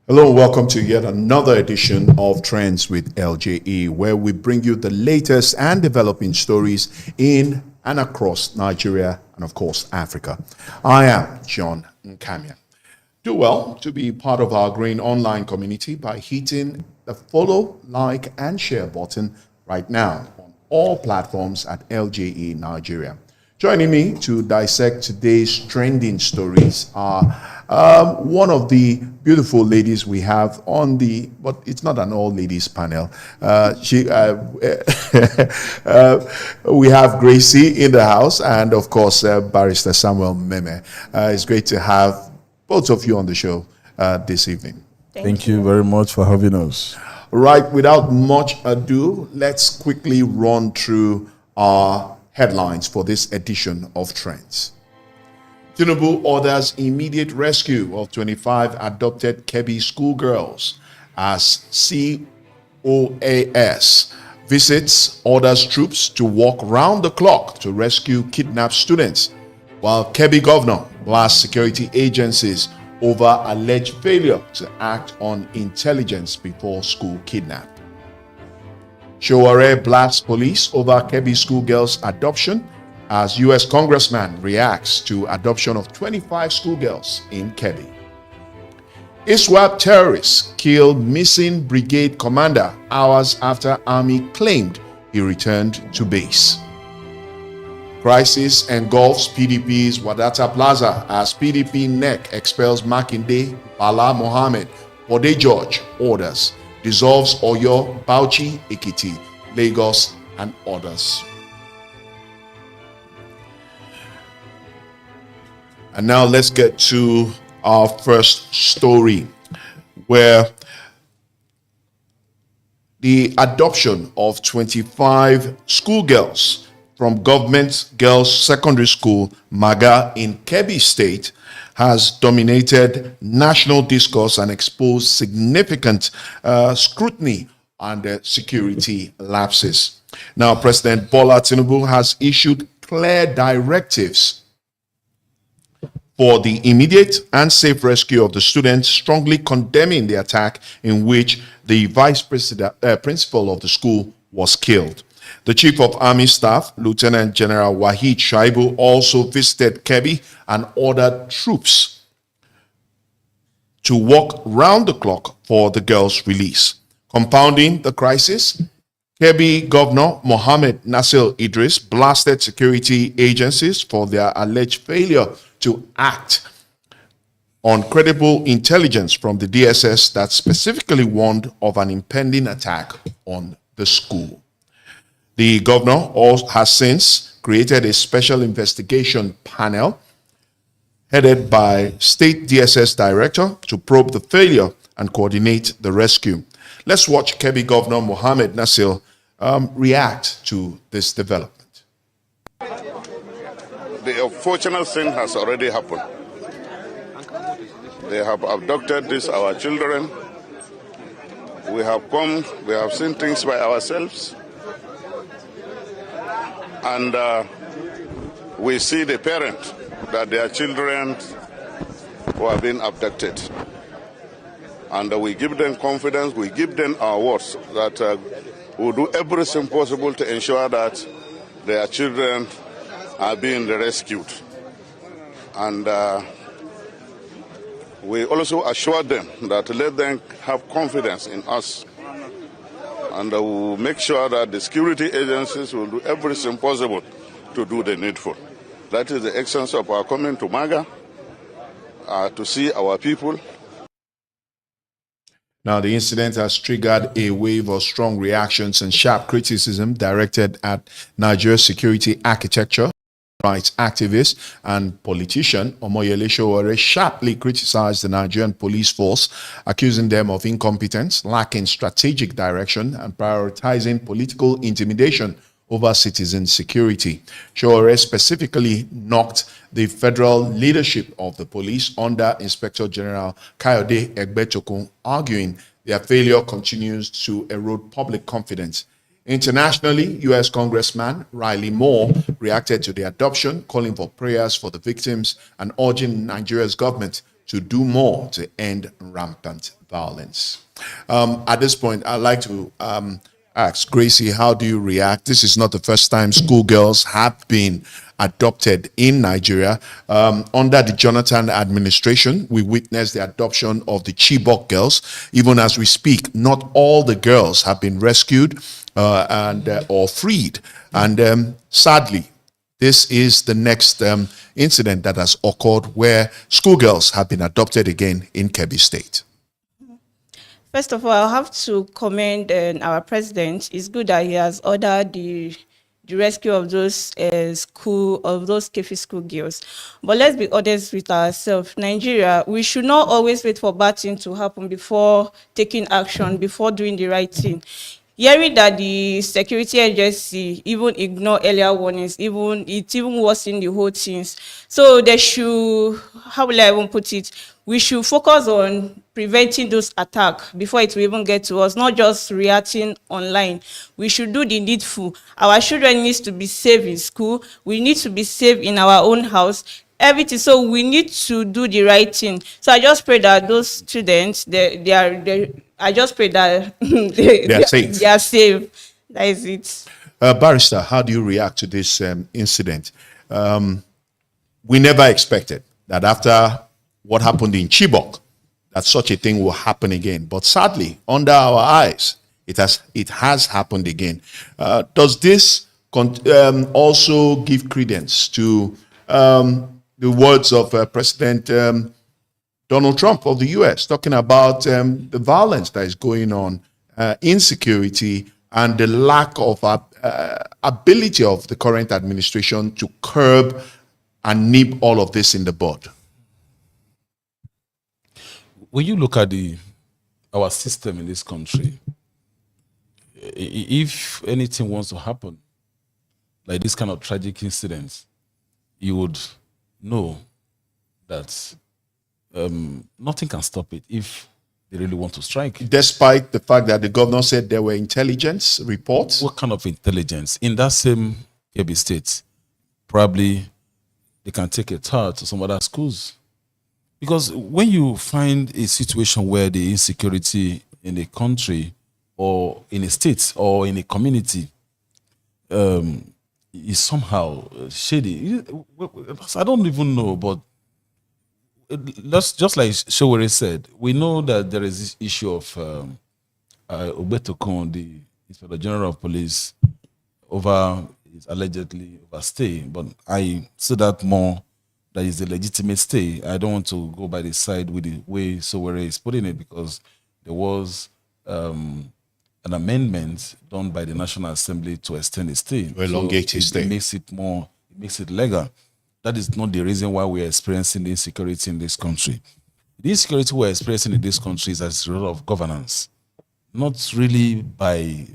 Hello and welcome to yet another edition of Trends with LJE, where we bring you the latest and developing stories in and across Nigeria and, of course, Africa. I am John Nkamia. Do well to be part of our green online community by hitting the follow, like, and share button right now on all platforms at LJE Nigeria. Joining me to dissect today's trending stories are one of the beautiful ladies we have on the, but it's not an all ladies panel. We have Gracie in the house and, of course, Barrister Samuel Meme. It's great to have both of you on the show this evening. Thank you very much for having us. Right, without much ado, let's quickly run through our headlines for this edition of Trends. Tinubu orders immediate rescue of 25 abducted Kebbi schoolgirls as COAS visits orders troops to walk round the clock to rescue kidnapped students, while Kebbi Governor blasts security agencies over alleged failure to act on intelligence before school kidnap. Showore blasts police over Kebbi schoolgirls' adoption as U.S. Congressman reacts to adoption of 25 schoolgirls in Kebbi. ISWAP terrorists killed missing Brigade Commander hours after Army claimed he returned to base. Crisis engulfs PDP's Wadata Plaza as PDP NEC expels Makinde, Bala Mohammed, Bode George orders, dissolves Oyo, Bauchi, Ekiti, Lagos, and others. And now let's get to our first story, where the adoption of 25 schoolgirls from Government Girls Secondary School, Maga, in Kebbi State has dominated national discourse and exposed significant scrutiny and security lapses. Now, President Bola Tinubu has issued clear directives for the immediate and safe rescue of the students, strongly condemning the attack in which the vice principal of the school was killed. The Chief of Army Staff, Lieutenant General Wahid Shaibu, also visited Kebbi and ordered troops to walk round the clock for the girls' release. Compounding the crisis, Kebbi Governor Mohammed Nasir Idris blasted security agencies for their alleged failure to act on credible intelligence from the DSS that specifically warned of an impending attack on the school. The governor has since created a special investigation panel headed by State DSS Director to probe the failure and coordinate the rescue. Let's watch Kebbi Governor Mohammed Nasir react to this development. The unfortunate thing has already happened. They have abducted our children. We have come, we have seen things by ourselves. And we see the parent that their children were being abducted. And we give them confidence, we give them our words that we'll do everything possible to ensure that their children are being rescued. And we also assure them that let them have confidence in us. And we'll make sure that the security agencies will do everything possible to do the needful. That is the essence of our coming to Maga, to see our people. Now, the incident has triggered a wave of strong reactions and sharp criticism directed at Nigeria's security architecture. Rights activist and politician Omoyele Sowore sharply criticized the Nigerian police force, accusing them of incompetence, lacking strategic direction, and prioritizing political intimidation over citizen security. Sowore specifically knocked the federal leadership of the police under Inspector General Kayode Egbetokun, arguing their failure continues to erode public confidence. Internationally, U.S. Congressman Riley Moore reacted to the adoption, calling for prayers for the victims and urging Nigeria's government to do more to end rampant violence. At this point, I'd like to ask Gracie, how do you react? This is not the first time schoolgirls have been adopted in Nigeria. Under the Jonathan administration, we witnessed the adoption of the Chibok girls. Even as we speak, not all the girls have been rescued or freed. And sadly, this is the next incident that has occurred where schoolgirls have been adopted again in Kebbi State. First of all, I have to commend our president. It's good that he has ordered the rescue of those Kebbi school girls. But let's be honest with ourselves. Nigeria, we should not always wait for bad things to happen before taking action, before doing the right thing. Hearing that the security agency even ignore earlier warnings, it even worsened the whole things. So they should, how will I even put it? We should focus on preventing those attacks before it will even get to us, not just reacting online. We should do the needful. Our children need to be safe in school. We need to be safe in our own house. Everything. So we need to do the right thing. So I just pray that those students, I just pray that they are safe. They are safe. That is it. Barrister, how do you react to this incident? We never expected that after what happened in Chibok, that such a thing will happen again. But sadly, under our eyes, it has happened again. Does this also give credence to the words of President Donald Trump of the U.S. talking about the violence that is going on, insecurity, and the lack of ability of the current administration to curb and nip all of this in the bud? When you look at our system in this country, if anything wants to happen, like this kind of tragic incidents, you would know that nothing can stop it if they really want to strike. Despite the fact that the governor said there were intelligence reports? What kind of intelligence? In that same Kebbi State, probably they can take a thought to some other schools. Because when you find a situation where the insecurity in a country or in a state or in a community is somehow shady, I don't even know, but just like Showere said, we know that there is this issue of Obetokun, the Inspector General of Police, allegedly overstaying, but I see that more that is a legitimate stay. I don't want to go by the side with the way Showere is putting it, because there was an amendment done by the National Assembly to extend the stay. To elongate his stay. It makes it legal. That is not the reason why we are experiencing the insecurity in this country. The insecurity we are experiencing in this country is as a result of governance, not really by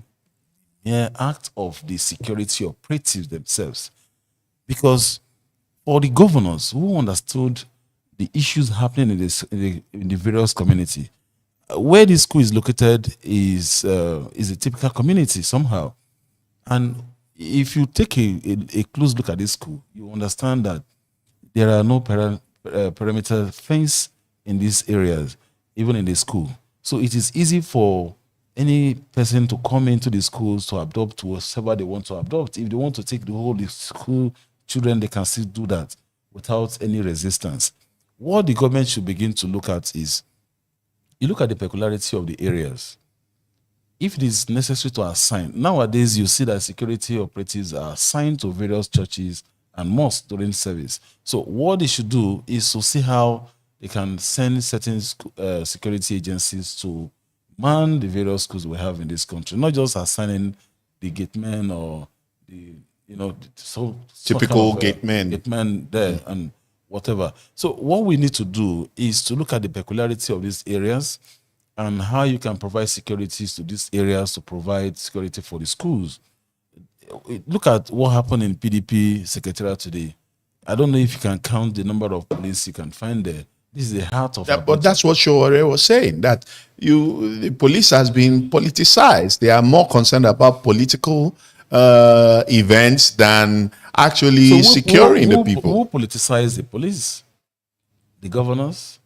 the act of the security operatives themselves. Because for the governors who understood the issues happening in the various community, where this school is located is a typical community somehow. And if you take a close look at this school, you understand that there are no perimeter fence in these areas, even in the school. So it is easy for any person to come into the schools to adopt whatever they want to adopt. If they want to take the whole school children, they can still do that without any resistance. What the government should begin to look at is, you look at the peculiarity of the areas. If it is necessary to assign, nowadays you see that security operatives are assigned to various churches and mosques during service. So what they should do is to see how they can send certain security agencies to man the various schools we have in this country, not just assigning the gatemen or the typical gatemen there and whatever. So what we need to do is to look at the peculiarity of these areas and how you can provide securities to these areas to provide security for the schools. Look at what happened in PDP Secretariat today. I don't know if you can count the number of police you can find there. This is the heart of that, but that's what Showore was saying, that the police has been politicized. They are more concerned about political events than actually securing the people. Who politicized the police? The governors,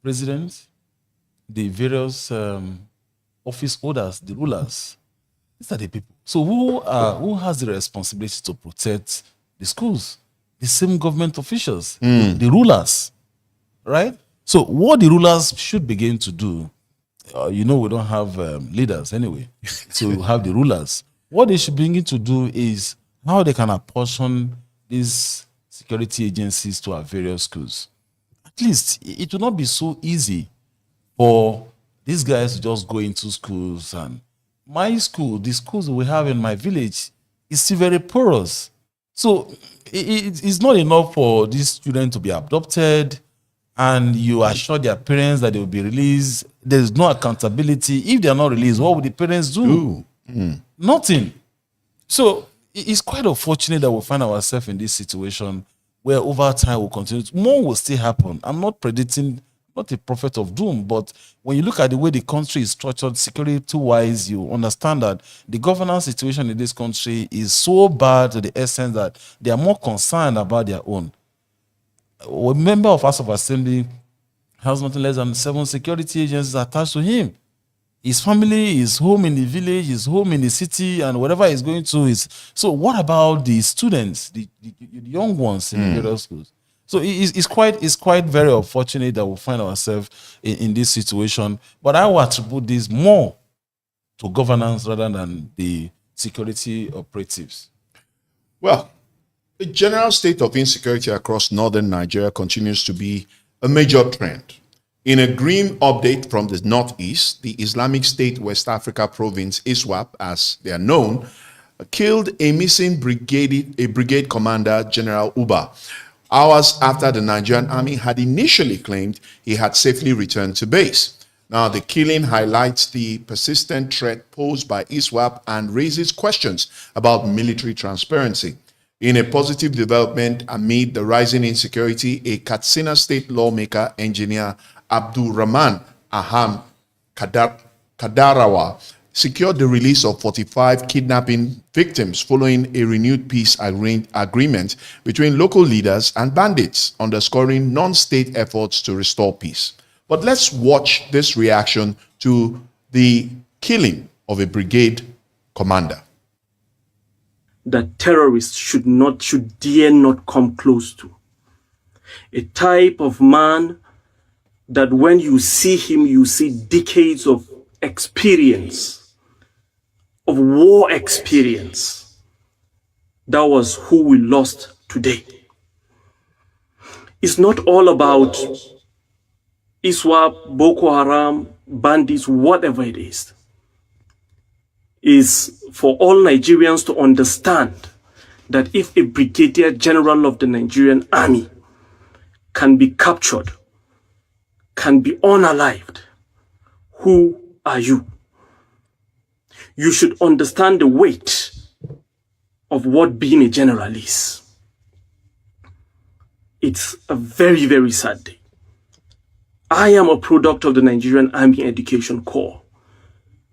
president, the various office holders, the rulers. These are the people. So who has the responsibility to protect the schools? The same government officials, the rulers, right? So what the rulers should begin to do, we don't have leaders anyway, so we have the rulers. What they should begin to do is how they can apportion these security agencies to our various schools. At least it will not be so easy for these guys to just go into schools. And my school, the schools we have in my village, is still very porous. So it's not enough for these students to be abducted and you assure their parents that they will be released. There's no accountability. If they are not released, what will the parents do? Nothing. So it's quite unfortunate that we find ourselves in this situation where over time we'll continue. More will still happen. I'm not predicting, not a prophet of doom, but when you look at the way the country is structured security-wise, you understand that the governance situation in this country is so bad to the essence that they are more concerned about their own. A member of House of Assembly has nothing less than 7 security agencies attached to him. His family, his home in the village, his home in the city, and whatever he's going to is. So what about the students, the young ones in the various schools? So it's quite very unfortunate that we find ourselves in this situation. But I will attribute this more to governance rather than the security operatives. Well, the general state of insecurity across northern Nigeria continues to be a major trend. In a grim update from the northeast, the Islamic State West Africa Province, ISWAP, as they are known, killed a missing brigade commander, General Uba, hours after the Nigerian army had initially claimed he had safely returned to base. Now, the killing highlights the persistent threat posed by ISWAP and raises questions about military transparency. In a positive development amid the rising insecurity, a Katsina state lawmaker, engineer Abdurrahman Aham Kadarawa, secured the release of 45 kidnapping victims following a renewed peace agreement between local leaders and bandits, underscoring non-state efforts to restore peace. But let's watch this reaction to the killing of a brigade commander. That terrorists should dare not come close to. A type of man that when you see him, you see decades of experience, of war experience. That was who we lost today. It's not all about ISWAP, Boko Haram, bandits, whatever it is for all Nigerians to understand that if a brigadier general of the Nigerian army can be captured, can be unalived, who are you? You should understand the weight of what being a general is. It's a very, very sad day. I am a product of the Nigerian Army Education Corps.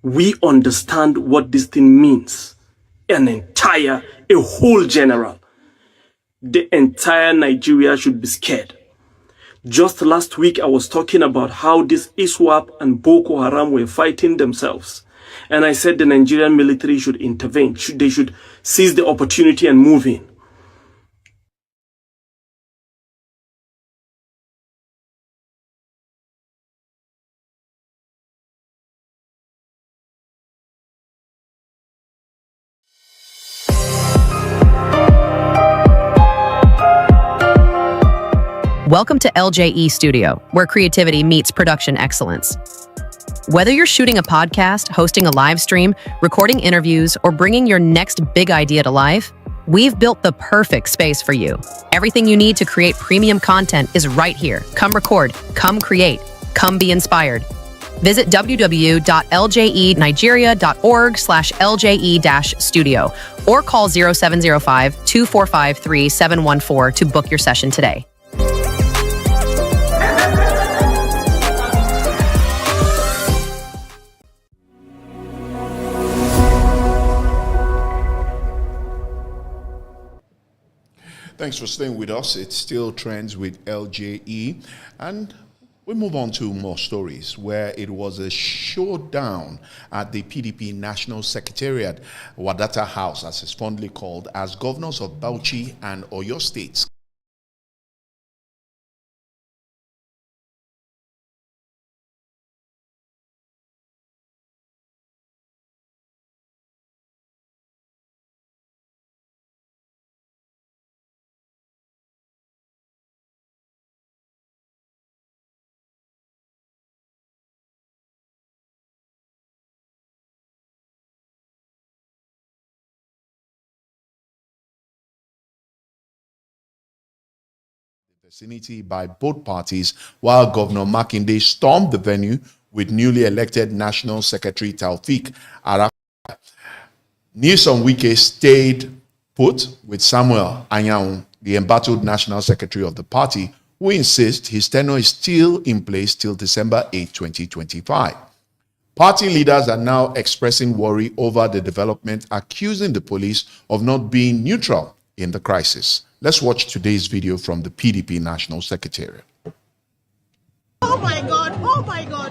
We understand what this thing means. A whole general. The entire Nigeria should be scared. Just last week, I was talking about how this ISWAP and Boko Haram were fighting themselves. And I said the Nigerian military should intervene. They should seize the opportunity and move in. Welcome to LJE Studio, where creativity meets production excellence. Whether you're shooting a podcast, hosting a live stream, recording interviews, or bringing your next big idea to life, we've built the perfect space for you. Everything you need to create premium content is right here. Come record, come create, come be inspired. Visit www.ljenigeria.org/LJE-studio or call 0705-245-3714 to book your session today. Thanks for staying with us. It's still Trends with LJE, and We move on to more stories where it was a showdown at the PDP National Secretariat, Wadata House, as it's fondly called, as governors of Bauchi and Oyo states vicinity by both parties, while Governor Makinde stormed the venue with newly elected National Secretary Taufik Arap. News on Wike stayed put with Samuel Anyanwu, the embattled National Secretary of the party, who insists his tenure is still in place till December 8, 2025. Party leaders are now expressing worry over the development, accusing the police of not being neutral in the crisis. Let's watch today's video from the PDP National Secretariat. Oh my God! Oh my God!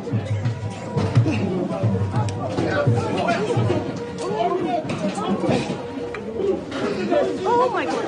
Oh my God!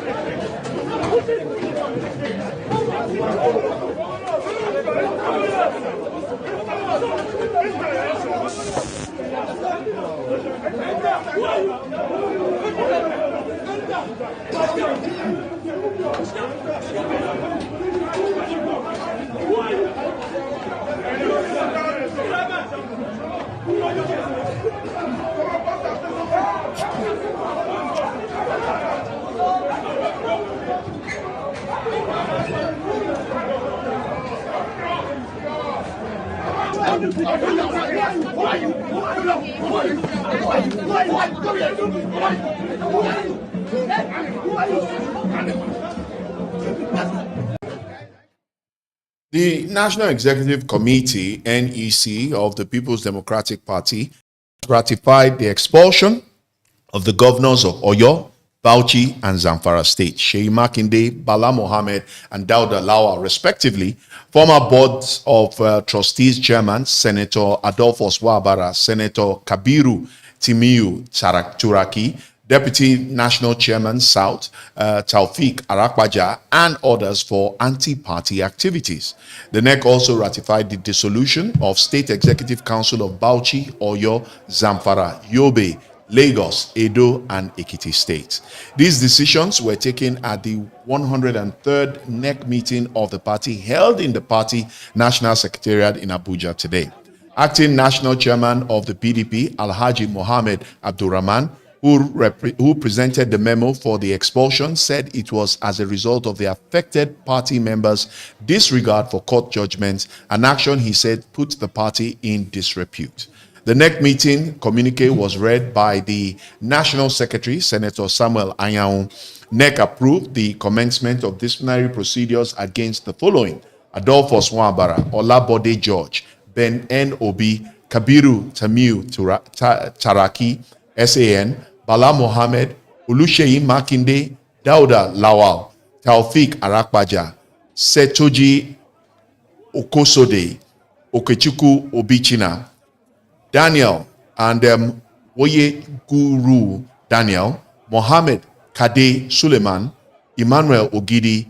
The National Executive Committee, NEC, of the People's Democratic Party ratified the expulsion of the governors of Oyo, Bauchi, and Zamfara State, Sheyi Makinde, Bala Mohammed, and Dauda Lawal, respectively. Former boards of trustees chairman, Senator Adolphus Wabara, Senator Kabiru Timiyu Turaki, Deputy National Chairman South, Taufik Arakwaja, and others for anti-party activities. The NEC also ratified the dissolution of State Executive Council of Bauchi, Oyo, Zamfara, Yobe, Lagos, Edo, and Ekiti states. These decisions were taken at the 103rd NEC meeting of the party held in the party National Secretariat in Abuja today. Acting National Chairman of the PDP, Alhaji Mohammed Abdurrahman, who presented the memo for the expulsion, said it was as a result of the affected party members' disregard for court judgments, an action he said put the party in disrepute. The NEC meeting communique was read by the National Secretary, Senator Samuel Anyanwu. NEC approved the commencement of disciplinary procedures against the following: Adolphus Wabara, Olabode George, Ben N. Obi, Kabiru Tamiu Taraki, SAN, Bala Mohammed, Oluseyi Makinde, Dauda Lawal, Taufik Arakbaja, Setoji Okosode, Okechukwu Obichina, Daniel and Woye Guru Daniel, Mohammed Kade Suleiman, Emmanuel Ogidi,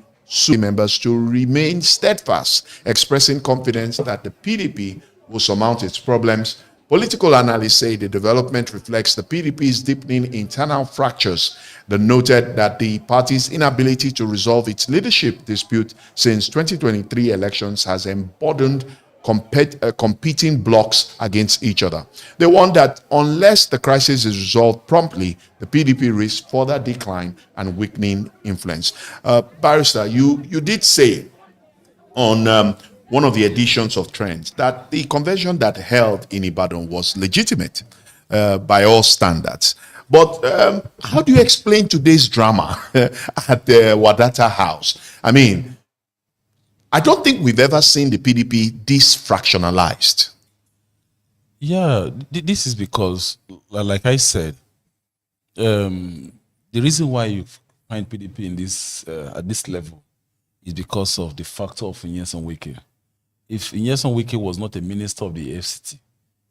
members to remain steadfast, expressing confidence that the PDP will surmount its problems. Political analysts say the development reflects the PDP's deepening internal fractures. They noted that the party's inability to resolve its leadership dispute since 2023 elections has emboldened competing blocs against each other. They warned that unless the crisis is resolved promptly, the PDP risks further decline and weakening influence. Barrister, you did say on one of the editions of Trends that the convention that held in Ibadan was legitimate by all standards. But how do you explain today's drama at the Wadata House? I mean, I don't think we've ever seen the PDP this fractionalized. Yeah, this is because, like I said, the reason why you find PDP in this at this level is because of the factor of Inyesan Wike. if Nyesom Wike was not a minister of the FCT,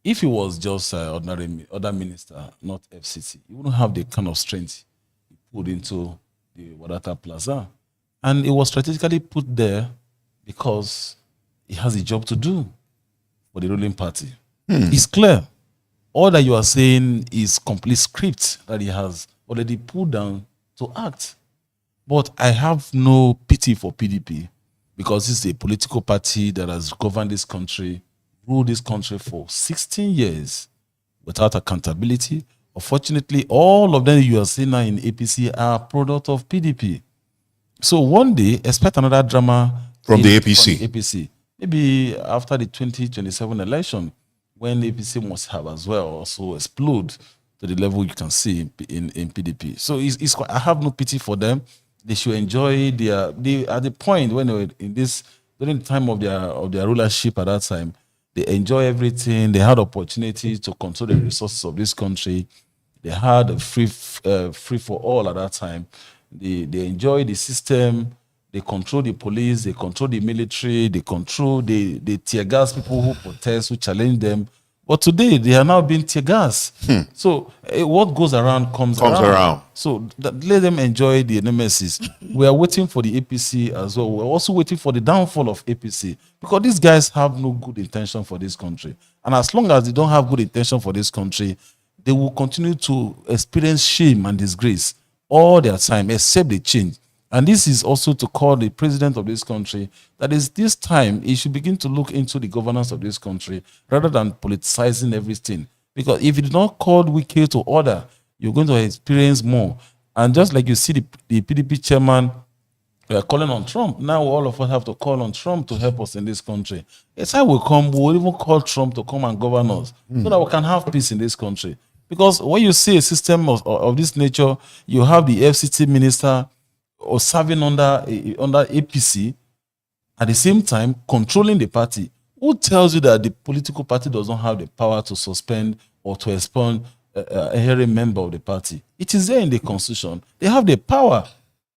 if he was just ordinary other minister, not FCT, he wouldn't have the kind of strength he put into the Wadata Plaza. And it was strategically put there because he has a job to do for the ruling party. It's clear. All that you are saying is complete script that he has already put down to act. But I have no pity for PDP because it's a political party that has governed this country, ruled this country for 16 years without accountability. Unfortunately, all of them you are seeing now in APC are a product of PDP. So one day, expect another drama From the APC. From the APC. Maybe after the 2027 election, when APC must have as well also explode to the level you can see in PDP. So it's I have no pity for them. They should enjoy they at the point when they were in this during the time of their rulership at that time, they enjoy everything. They had opportunity to control the resources of this country. They had a free for all at that time. They enjoy the system. They control the police. They control the military. They tear gas people who protest, who challenge them. But today they are now being tear gas. So what goes around comes around. So let them enjoy the nemesis. We are waiting for the APC as well. We're also waiting for the downfall of APC because these guys have no good intention for this country. And as long as they don't have good intention for this country, they will continue to experience shame and disgrace all their time, except they change. And this is also to call the president of this country that is this time he should begin to look into the governance of this country rather than politicizing everything. Because if you do not call Wike to order, you're going to experience more. And just like you see the PDP chairman calling on Trump, now all of us have to call on Trump to help us in this country. A time will come, we'll even call Trump to come and govern us so that we can have peace in this country. Because when you see a system of this nature, you have the FCT minister or serving under APC, at the same time controlling the party. Who tells you that the political party does not have the power to suspend or to expel a hearing member of the party? It is there in the constitution. They have the power.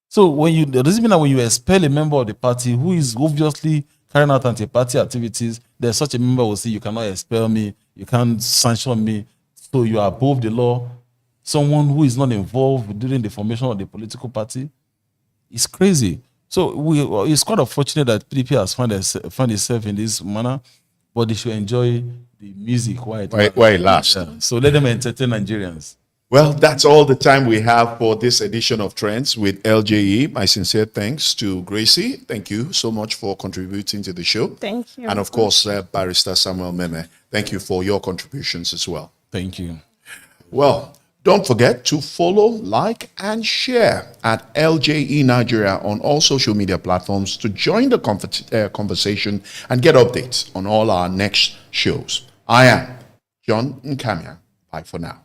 So when the reason that when you expel a member of the party who is obviously carrying out anti-party activities, there's such a member will say, you cannot expel me, you can't sanction me, so you are above the law. Someone who is not involved during the formation of the political party, it's crazy. So it's quite unfortunate that PDP has found itself in this manner, but they should enjoy the music while it lasts. Yeah. So let them entertain Nigerians. Well, that's all the time we have for this edition of Trends with LJE. My sincere thanks to Gracie. Thank you so much for contributing to the show. Thank you. And of course, Barrister Samuel Meme. Thank you for your contributions as well. Thank you. Well, don't forget to follow, like, and share at LJE Nigeria on all social media platforms to join the conversation and get updates on all our next shows. I am John Nkamia. Bye for now.